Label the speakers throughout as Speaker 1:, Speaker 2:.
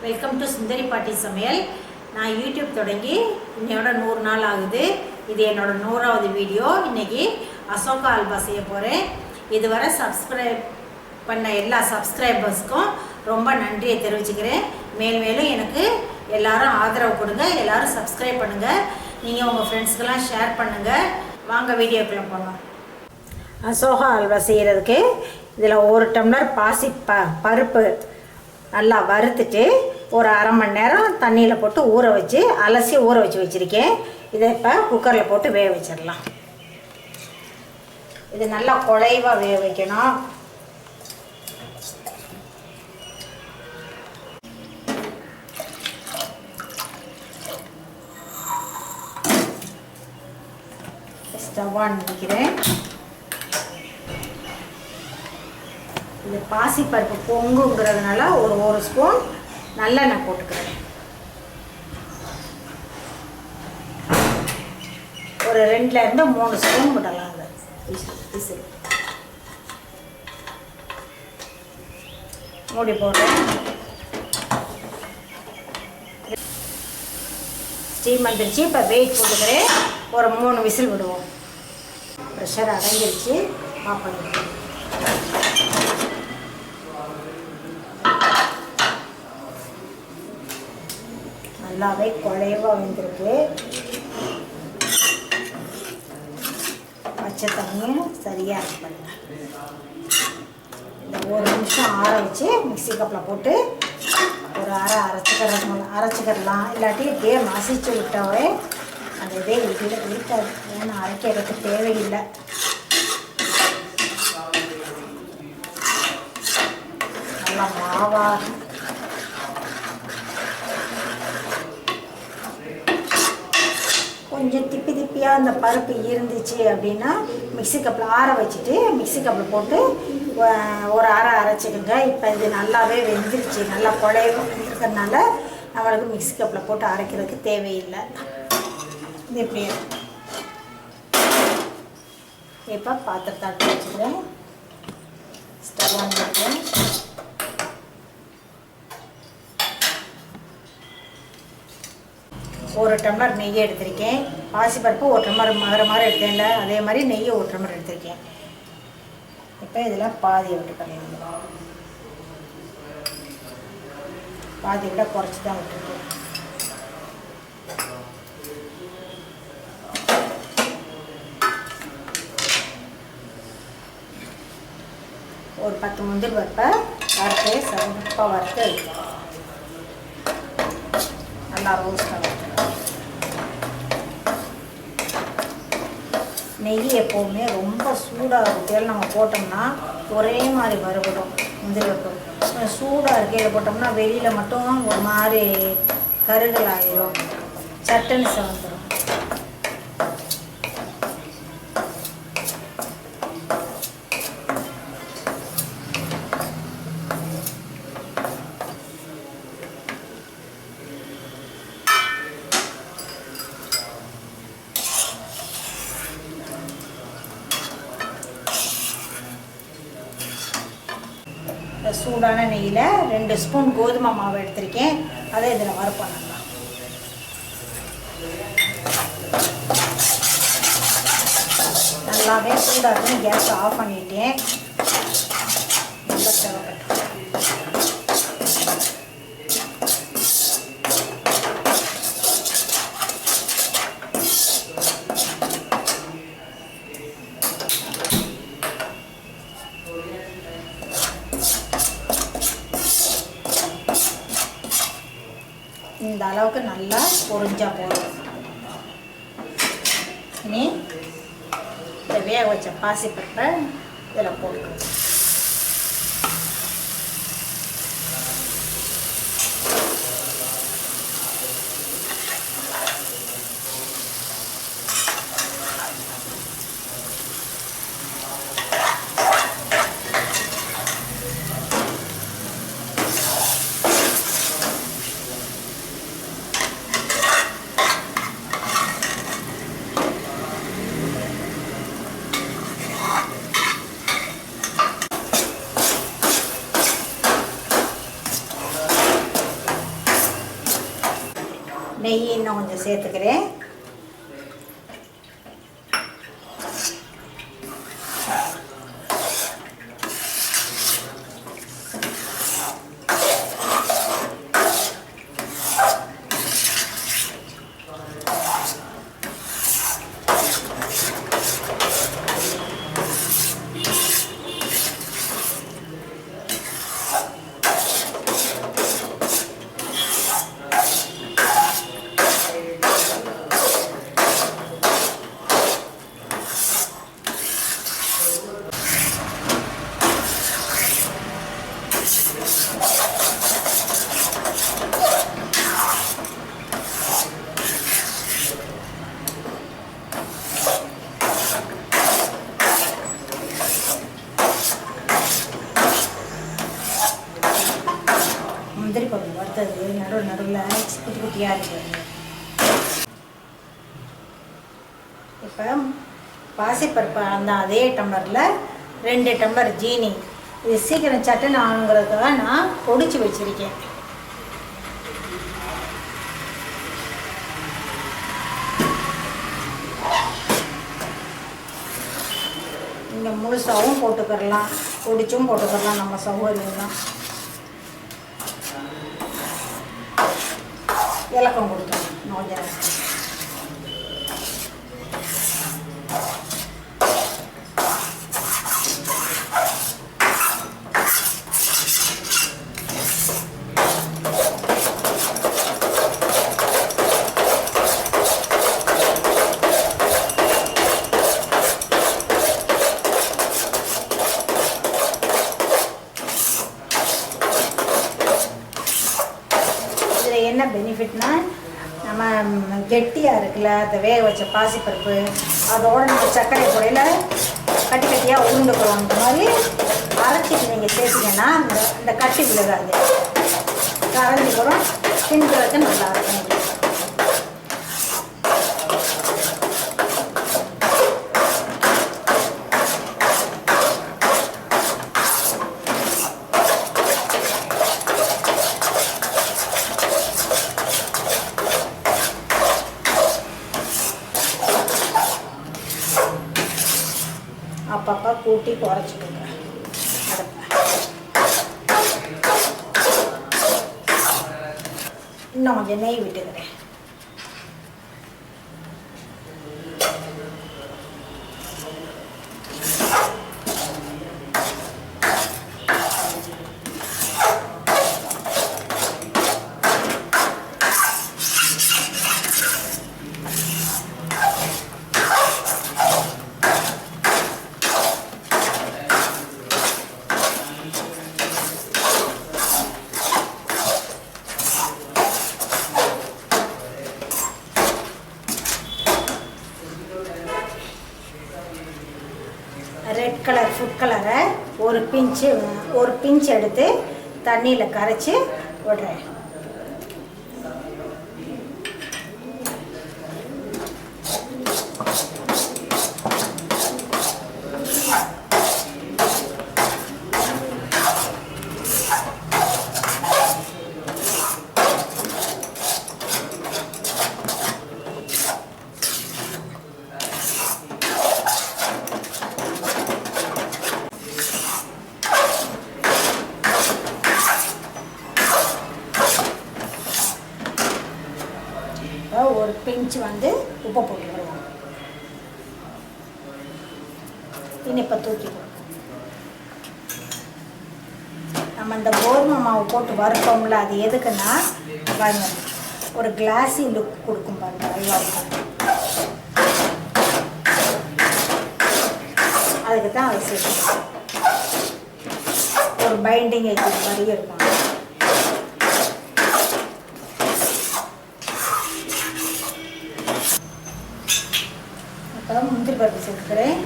Speaker 1: Welcome to சுந்தரி பாட்டி சமையல். நான் யூடியூப் தொடங்கி இன்னையோட 100 நாள் ஆகுது. இது என்னோட 100வது வீடியோ. இன்றைக்கி அசோகா அல்வா செய்ய போகிறேன். இதுவரை சப்ஸ்கிரைப் பண்ண எல்லா சப்ஸ்கிரைபர்ஸ்க்கும் ரொம்ப நன்றியை தெரிவிச்சுக்கிறேன். மேலும் எனக்கு எல்லோரும் ஆதரவு கொடுங்க, எல்லோரும் சப்ஸ்கிரைப் பண்ணுங்கள். நீங்கள் உங்கள் ஃப்ரெண்ட்ஸ்க்கெல்லாம் ஷேர் பண்ணுங்கள். வாங்க வீடியோக்குள்ளே போகலாம். அசோகா அல்வா செய்கிறதுக்கு இதில் 1 டம்ளர் பருப்பு நல்லா வறுத்துட்டு ஒரு அரை மணி நேரம் தண்ணியில் போட்டு ஊற வச்சு அலசி ஊற வச்சுருக்கேன். இதை இப்போ குக்கரில் போட்டு வேக வச்சிடலாம். இது நல்லா குழைவாக வேக வைக்கணும். ஸ்டவ் ஆன் பண்ணிக்கிறேன். இது பாசிப்பருப்பு பொங்குங்கிறதுனால ஒரு ஸ்பூன் நல்லெண்ணெய் போட்டுக்கிறேன். ஒரு 2லேருந்து 3 ஸ்பூன் விடலாம். அது விசில் மூடி போடுறேன். ஸ்டீம் வந்துருச்சு. இப்போ வெயிட் போட்டுக்கிறேன். ஒரு 3 விசில் விடுவோம். ப்ரெஷர் அடங்கிருச்சு. ஆஃப் பண்ணிக்கிறேன். நல்லாவே குழைவாக வந்துருக்கு. பச்சை தண்ணியும் சரியாக ஆட் பண்ணுங்க. இந்த 1 நிமிஷம் ஆற வச்சு மிக்ஸி கப்பில் போட்டு ஒரு அரைச்சிக்கிறலாம். இல்லாட்டி இப்படியே மசிச்சு விட்டாவே அந்த இதே இருக்காது. ஏன்னா அரைக்கிறதுக்கு தேவையில்லை. நல்லா மாவாக கொஞ்சம் திப்பியாக அந்த பருப்பு இருந்துச்சு அப்படின்னா மிக்ஸி கப்பில் ஆற வச்சுட்டு மிக்ஸி கப்பில் போட்டு ஒரு அரைச்சிடுங்க. இப்போ இது நல்லாவே வெந்துருச்சு. நல்லா குழையும் இருக்கிறதுனால நம்மளுக்கு மிக்ஸி கப்பில் போட்டு அரைக்கிறதுக்கு தேவையில்லை. இது இப்படியே இப்போ பாத்திரத்தை வச்சுக்கிறேன். ஸ்டவ் ஆன் பண்ணுறேன். ஒரு டம்ளர் நெய் எடுத்திருக்கேன். பாசிப்பருப்பு 1 டம்ளர் மாதிரி எடுத்தேன்ல, அதே மாதிரி நெய்யை 1 டம்ளர் எடுத்திருக்கேன். இப்போ இதில் பாதியை விட்டுக்கலாம். பாதி விட குறைச்சி தான் விட்டுருக்கேன். ஒரு 10 முந்திரி பருப்பை வறுத்து சமப்பாக வறுத்து நல்லா ரோஸ்ட் ஆகும். நெய் எப்போவுமே ரொம்ப சூடாக இருக்கையில் நம்ம போட்டோம்னா ஒரே மாதிரி வறுபடும். முந்திரி பருப்பு சூடாக இருக்கையில் போட்டோம்னா வெளியில் மட்டும் ஒரு மாதிரி கருகல் ஆகிரும், சட்டுன்னு செவந்துடும். சூடான நெய்யில் 2 ஸ்பூன் கோதுமை மாவு எடுத்திருக்கேன். அதை இதில் வறுப்பண்ணலாம். நல்லாவே சூடாக கேஸ் ஆஃப் பண்ணிட்டேன். நல்லா தேவைப்பட்டு இந்த அளவுக்கு நல்லா பொரிஞ்சா போதும். இனி இந்த வேக வச்ச பாசிப்பருப்பை இதில் போட்டுக்கணும். நெய் இன்னும் கொஞ்சம் சேர்த்துக்கிறேன். முந்திரி பருப்பு வறுத்தது நடுவில் குட்டி குட்டியாக இருக்குது. இப்போ பாசிப்பருப்பு அந்த அதே டம்ளரில் 2 டம்ளர் ஜீனி. இது சீக்கிரம் சட்டுன்னு ஆகுங்கிறதுக்காக நான் பொடிச்சு வச்சுருக்கேன். இங்கே முழுசாகவும் போட்டுக்கிறலாம், பொடிச்சும் போட்டுக்கிறலாம், நம்ம சௌகரியம் தான். இலக்கம் கொடுத்தோம் கொஞ்சம். இதில் என்ன பெனிஃபிட்னா, நம்ம கெட்டியாக இருக்குல்ல அந்த வேக வச்ச பாசிப்பருப்பு, அதோடு நம்ம சர்க்கரை பொடியில் கட்டி கட்டியாக உருண்டுக்கிறோம். இந்த மாதிரி அரைச்சிட்டு நீங்கள் சேர்த்திங்கன்னா இந்த கட்டி விழுகாது, கரைஞ்சிக்கிறோம், தின்கிறதுக்கு நல்லாயிருக்கும். அப்பப்போ கூட்டி குறைச்சிக்கோங்க. இன்னும் கொஞ்சம் நெய் விட்டுக்கிறேன். ரெட் கலர் ஃபுட் கலரை ஒரு பிஞ்ச் எடுத்து தண்ணியில் கரைச்சி விடுறேன். ஒரு பிஞ்ச் உப்பு போட்டுக்கிடுவோம். இனிப்பை தூக்கி போடுவோம். நம்ம இந்த கோதுமை மாவு போட்டு வறுப்போம்ல, அது எதுக்குன்னா பாருங்க, ஒரு கிளாஸி லுக் கொடுக்கும் பாருங்க அல்வாவுக்கு. அதுக்கு தான் அது சேர்க்கணும். ஒரு பைண்டிங் வைக்கிற மாதிரி இருக்கும். அப்புறம் முந்திரி பருப்பு சேர்த்துக்கிறேன்.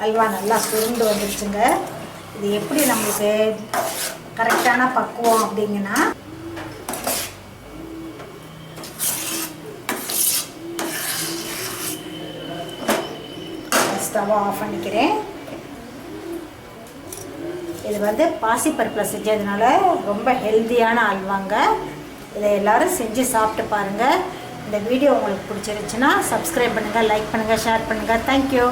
Speaker 1: அல்வா நல்லா சுருண்டு வந்துருச்சுங்க. இது எப்படி நம்மளுக்கு கரெக்டான பக்குவம் அப்படிங்கன்னா, ஸ்டவ் ஆஃப் பண்ணிக்கிறேன். இது வந்து பாசிப்பருப்பில் செஞ்சதுனால ரொம்ப ஹெல்த்தியான அல்வாங்க. இதை எல்லோரும் செஞ்சு சாப்பிட்டு பாருங்கள். இந்த வீடியோ உங்களுக்கு பிடிச்சிருந்துச்சுன்னா சப்ஸ்கிரைப் பண்ணுங்கள், லைக் பண்ணுங்கள், ஷேர் பண்ணுங்கள். தேங்க்யூ.